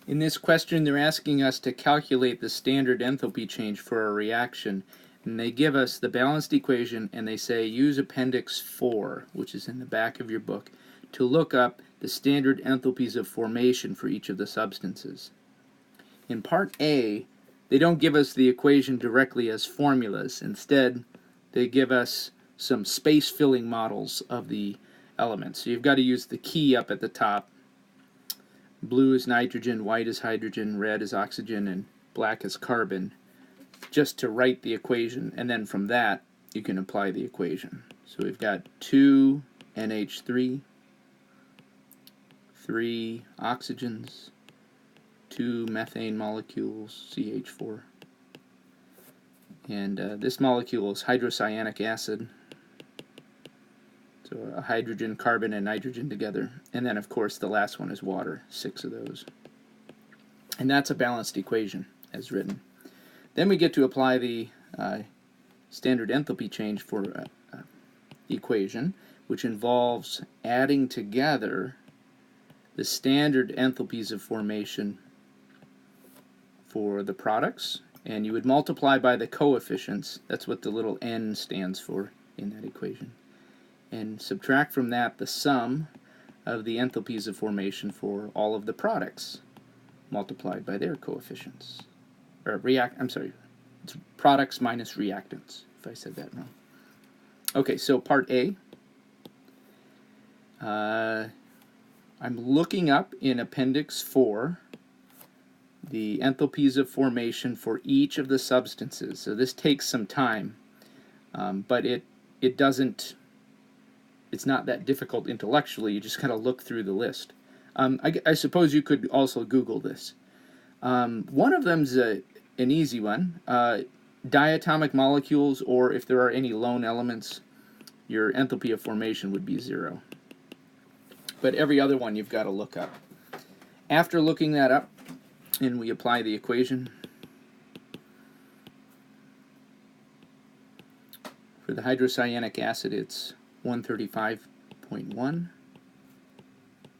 In this question, they're asking us to calculate the standard enthalpy change for a reaction. And they give us the balanced equation, and they say use Appendix 4, which is in the back of your book, to look up the standard enthalpies of formation for each of the substances. In Part A, they don't give us the equation directly as formulas. Instead, they give us some space-filling models of the elements. So you've got to use the key up at the top. Blue is nitrogen, white is hydrogen, red is oxygen, and black is carbon, just to write the equation, and then from that you can apply the equation. So we've got 2 NH3, 3 oxygens, 2 methane molecules, CH4, and this molecule is hydrocyanic acid, so a hydrogen, carbon, and nitrogen together. And then, of course, the last one is water, 6 of those. And that's a balanced equation, as written. Then we get to apply the standard enthalpy change for equation, which involves adding together the standard enthalpies of formation for the products. And you would multiply by the coefficients. That's what the little n stands for in that equation. And subtract from that the sum of the enthalpies of formation for all of the products multiplied by their coefficients. Or it's products minus reactants, if I said that wrong. Okay, so Part A. I'm looking up in Appendix 4 the enthalpies of formation for each of the substances. So this takes some time, but it doesn't. It's not that difficult intellectually. You just kind of look through the list. I suppose you could also Google this. One of them's an easy one. Diatomic molecules, or if there are any lone elements, your enthalpy of formation would be 0. But every other one you've got to look up. After looking that up, and we apply the equation. For the hydrocyanic acid, it's 135.1,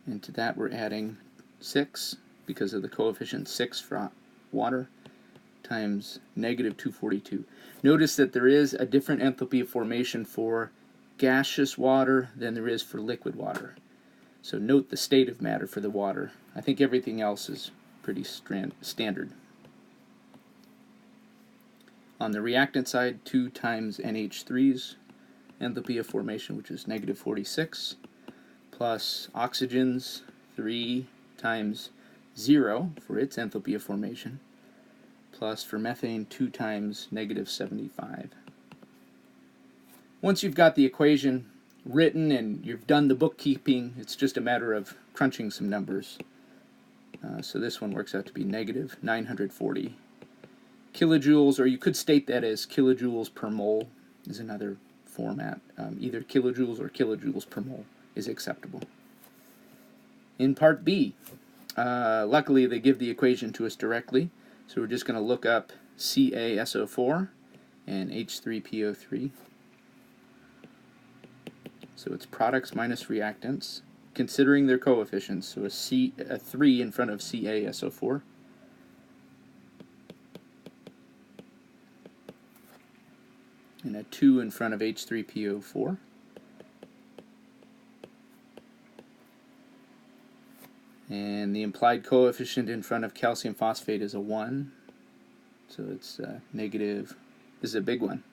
and to that we're adding 6 because of the coefficient 6 for water times negative 242. Notice that there is a different enthalpy of formation for gaseous water than there is for liquid water. So note the state of matter for the water. I think everything else is pretty standard. On the reactant side, 2 times NH3's enthalpy of formation, which is negative 46, plus oxygens, 3 times 0 for its enthalpy of formation, plus for methane, 2 times negative 75. Once you've got the equation written and you've done the bookkeeping, it's just a matter of crunching some numbers. So this one works out to be negative 940 kilojoules, or you could state that as kilojoules per mole is another format. Either kilojoules or kilojoules per mole is acceptable. In Part B, luckily they give the equation to us directly, so we're just going to look up CaSO4 and H3PO3. So it's products minus reactants, considering their coefficients. So a 3 in front of CaSO4. And a 2 in front of H3PO4. And the implied coefficient in front of calcium phosphate is a 1. So it's negative, this is a big one,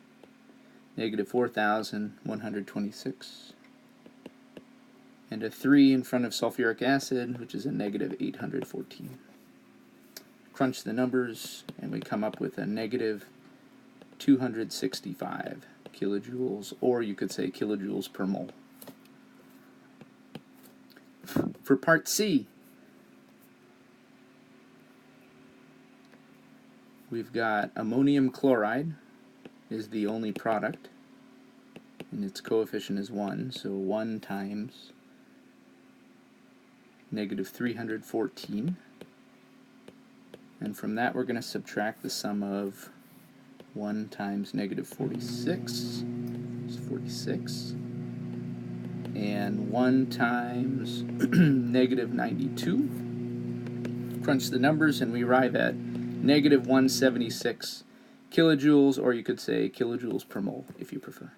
negative 4,126. And a 3 in front of sulfuric acid, which is a negative 814. Crunch the numbers, and we come up with a negative 265 kilojoules, or you could say kilojoules per mole. For Part C, we've got ammonium chloride is the only product, and its coefficient is 1, so 1 times negative 314. And from that we're going to subtract the sum of 1 times negative 46 is 46, and 1 times negative 92 crunch the numbers, and we arrive at negative 176 kilojoules, or you could say kilojoules per mole if you prefer.